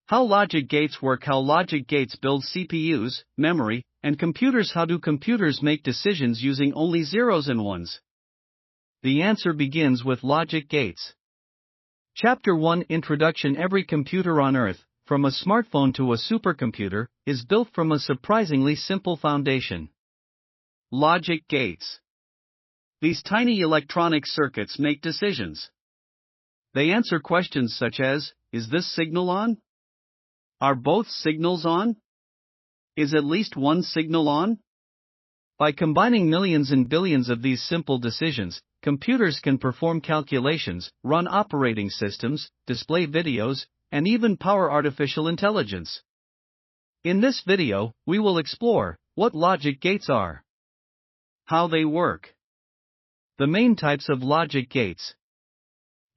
How logic gates work. How logic gates build CPUs, memory, and computers. How do computers make decisions using only zeros and ones? The answer begins with logic gates. Chapter 1 Introduction. Every computer on Earth, from a smartphone to a supercomputer, is built from a surprisingly simple foundation. Logic gates. These tiny electronic circuits make decisions. They answer questions such as, is this signal on? Are both signals on? Is at least one signal on? By combining millions and billions of these simple decisions, computers can perform calculations, run operating systems, display videos, and even power artificial intelligence. In this video, we will explore what logic gates are, how they work, the main types of logic gates,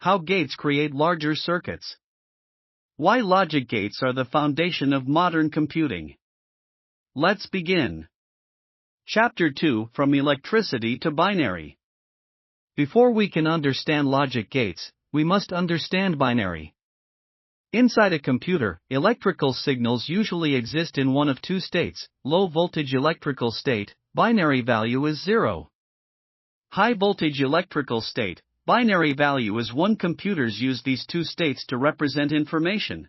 how gates create larger circuits, why logic gates are the foundation of modern computing. Let's begin. Chapter 2 From Electricity to Binary. Before we can understand logic gates, we must understand binary. Inside a computer, electrical signals usually exist in one of two states: low voltage electrical state, binary value is 0. High voltage electrical state, binary value is 1. Computers use these two states to represent information.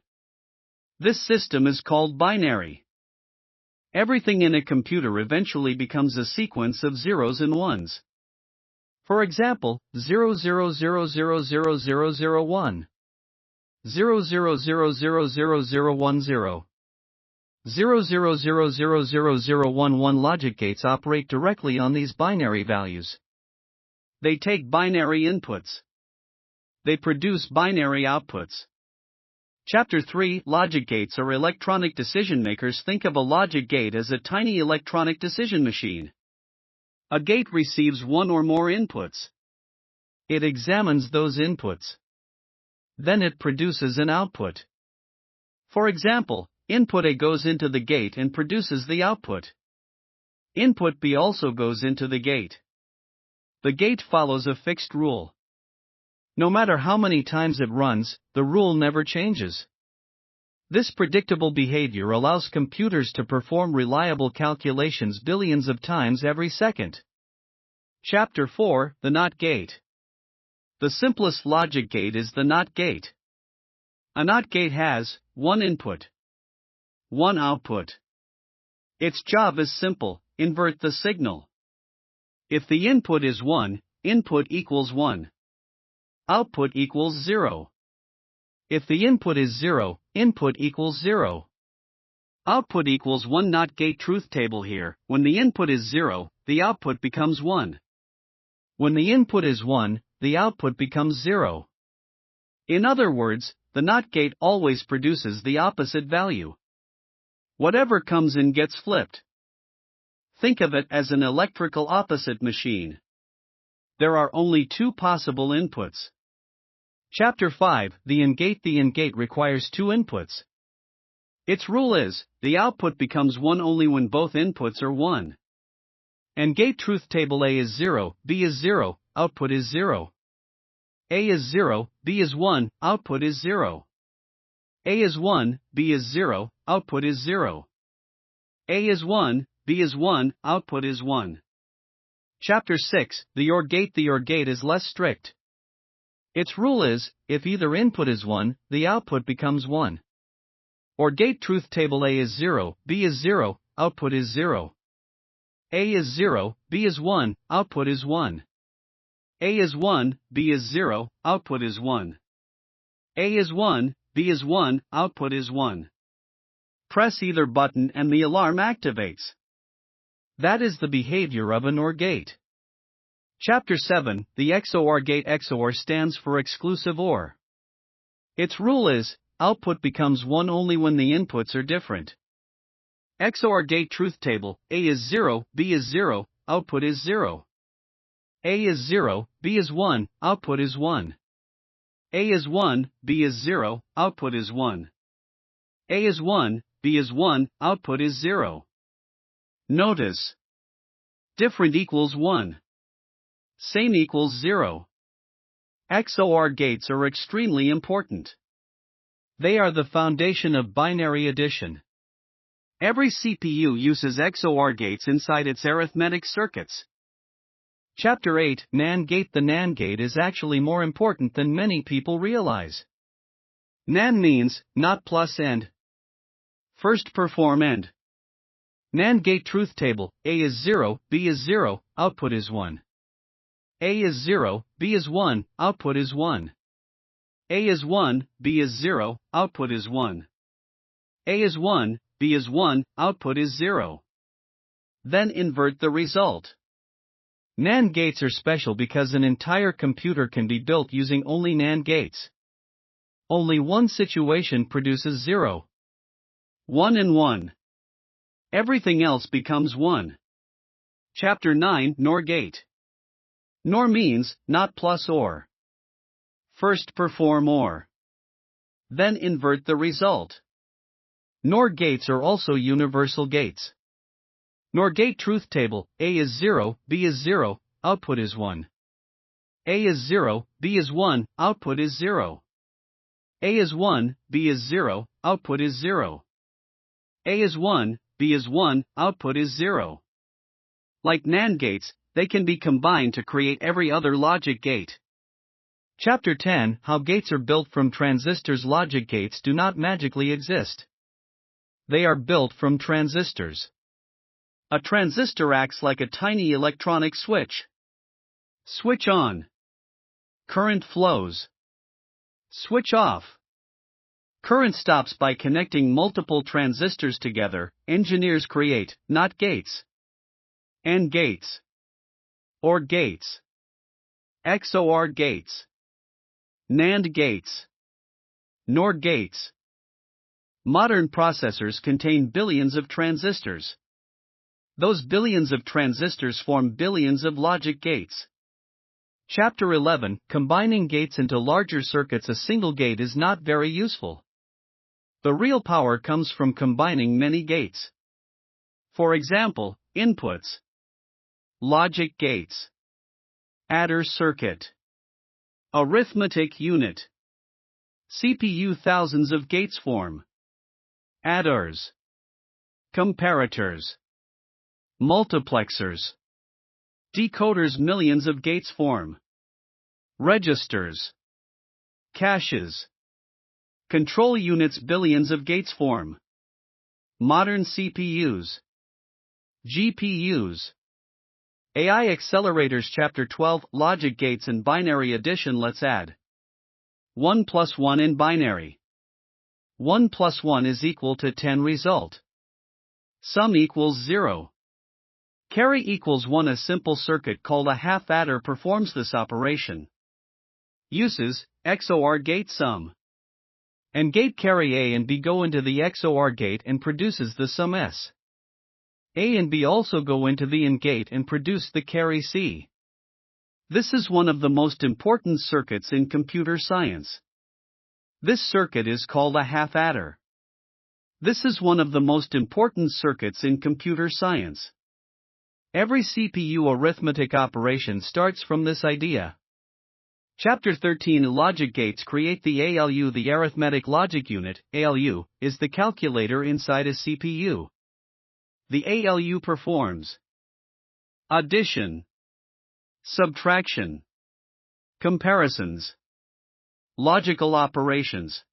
This system is called binary. Everything in a computer eventually becomes a sequence of zeros and ones. For example, 00000001, 00000010, 00000011. Logic gates operate directly on these binary values. They take binary inputs. They produce binary outputs. Chapter 3 Logic gates are electronic decision makers. Think of a logic gate as a tiny electronic decision machine. A gate receives one or more inputs. It examines those inputs. Then it produces an output. For example, input A goes into the gate and produces the output. Input B also goes into the gate. The gate follows a fixed rule. No matter how many times it runs, the rule never changes. This predictable behavior allows computers to perform reliable calculations billions of times every second. Chapter 4 The NOT gate. The simplest logic gate is the NOT gate. A NOT gate has one input, one output. Its job is simple: invert the signal. If the input is 1, input equals 1. Output equals 0. If the input is 0, input equals 0. Output equals 1. NOT gate truth table here. When the input is 0, the output becomes 1. When the input is 1, the output becomes 0. In other words, the NOT gate always produces the opposite value. Whatever comes in gets flipped. Think of it as an electrical opposite machine. There are only two possible inputs. Chapter 5 The AND gate. The AND gate requires two inputs. Its rule is, the output becomes 1 only when both inputs are 1. AND gate truth table: A is 0, B is 0, output is 0. A is 0, B is 1, output is 0. A is 1, B is 0, output is 0. A is 1, B is 1, output is 1. Chapter 6 The OR gate. The OR gate is less strict. Its rule is, if either input is 1, the output becomes 1. OR gate truth table: A is 0, B is 0, output is 0. A is 0, B is 1, output is 1. A is 1, B is 0, output is 1. A is 1, B is 1, output is 1. Press either button and the alarm activates. That is the behavior of an OR gate. Chapter 7 The XOR gate. XOR stands for exclusive OR. Its rule is, output becomes 1 only when the inputs are different. XOR gate truth table: A is 0, B is 0, output is 0. A is 0, B is 1, output is 1. A is 1, B is 0, output is 1. A is 1, B is 1, output is 0. Notice: different equals 1. Same equals 0. XOR gates are extremely important. They are the foundation of binary addition. Every CPU uses XOR gates inside its arithmetic circuits. Chapter 8, NAND gate. The NAND gate is actually more important than many people realize. NAND means, not plus and. First perform AND. NAND gate truth table, A is 0, B is 0, output is 1. A is 0, B is 1, output is 1. A is 1, B is 0, output is 1. A is 1, B is 1, output is 0. Then invert the result. NAND gates are special because an entire computer can be built using only NAND gates. Only one situation produces 0. 1 and 1. Everything else becomes 1. Chapter 9, NOR gate. NOR means, not plus or. First perform OR. Then invert the result. NOR gates are also universal gates. NOR gate truth table, A is 0, B is 0, output is 1. A is 0, B is 1, output is 0. A is 1, B is 0, output is 0. A is 1, B is 1, output is 0. Like NAND gates, they can be combined to create every other logic gate. Chapter 10, How gates are built from transistors. Logic gates do not magically exist. They are built from transistors. A transistor acts like a tiny electronic switch. Switch on. Current flows. Switch off. Current stops. By connecting multiple transistors together, engineers create, not gates. AND gates. OR gates. XOR gates. NAND gates. NOR gates. Modern processors contain billions of transistors. Those billions of transistors form billions of logic gates. Chapter 11, Combining gates into larger circuits. A single gate is not very useful. The real power comes from combining many gates. For example, inputs. Logic gates. Adder circuit. Arithmetic unit. CPU. Thousands of gates form. Adders. Comparators. Multiplexers. Decoders. Millions of gates form. Registers. Caches. Control units. Billions of gates form. Modern CPUs. GPUs. AI accelerators. Chapter 12, Logic gates and binary addition. Let's add 1 plus 1 in binary. 1 plus 1 is equal to 10. Result. Sum equals 0. Carry equals 1. A simple circuit called a half adder performs this operation. Uses, XOR gate sum. And gate carry A and B go into the XOR gate and produces the sum S. A and B also go into the AND gate and produce the carry C. This is one of the most important circuits in computer science. This circuit is called a half adder. This is one of the most important circuits in computer science. Every CPU arithmetic operation starts from this idea. Chapter 13, Logic gates create the ALU. The arithmetic logic unit, ALU, is the calculator inside a CPU. The ALU performs addition, subtraction, comparisons, logical operations.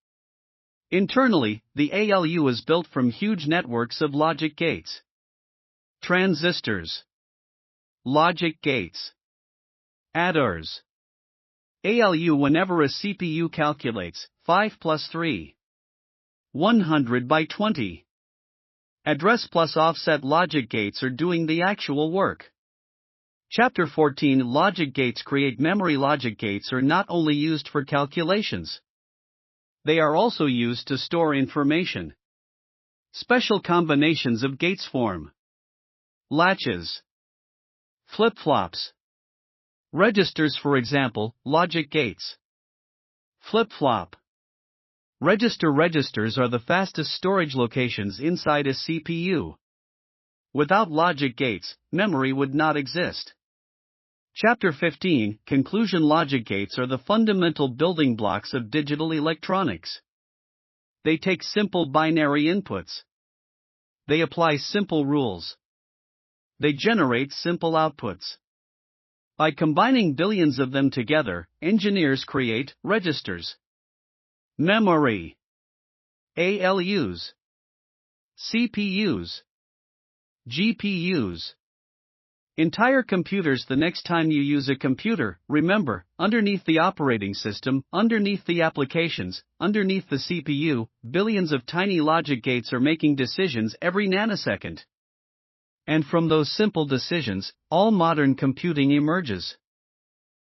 Internally, the ALU is built from huge networks of logic gates. Transistors. Logic gates. Adders. ALU. Whenever a CPU calculates 5 plus 3, 100 by 20. Address plus offset. Logic gates are doing the actual work. Chapter 14, Logic gates create memory. Logic gates are not only used for calculations. They are also used to store information. Special combinations of gates form latches, flip-flops, registers. For example, logic gates. Flip-flop. Registers are the fastest storage locations inside a CPU. Without logic gates, memory would not exist. Chapter 15, Conclusion. Logic gates are the fundamental building blocks of digital electronics. They take simple binary inputs. They apply simple rules. They generate simple outputs. By combining billions of them together, engineers create registers. Memory. ALUs. CPUs. GPUs. Entire computers. The next time you use a computer, remember, underneath the operating system, underneath the applications, underneath the CPU, billions of tiny logic gates are making decisions every nanosecond. And from those simple decisions, all modern computing emerges.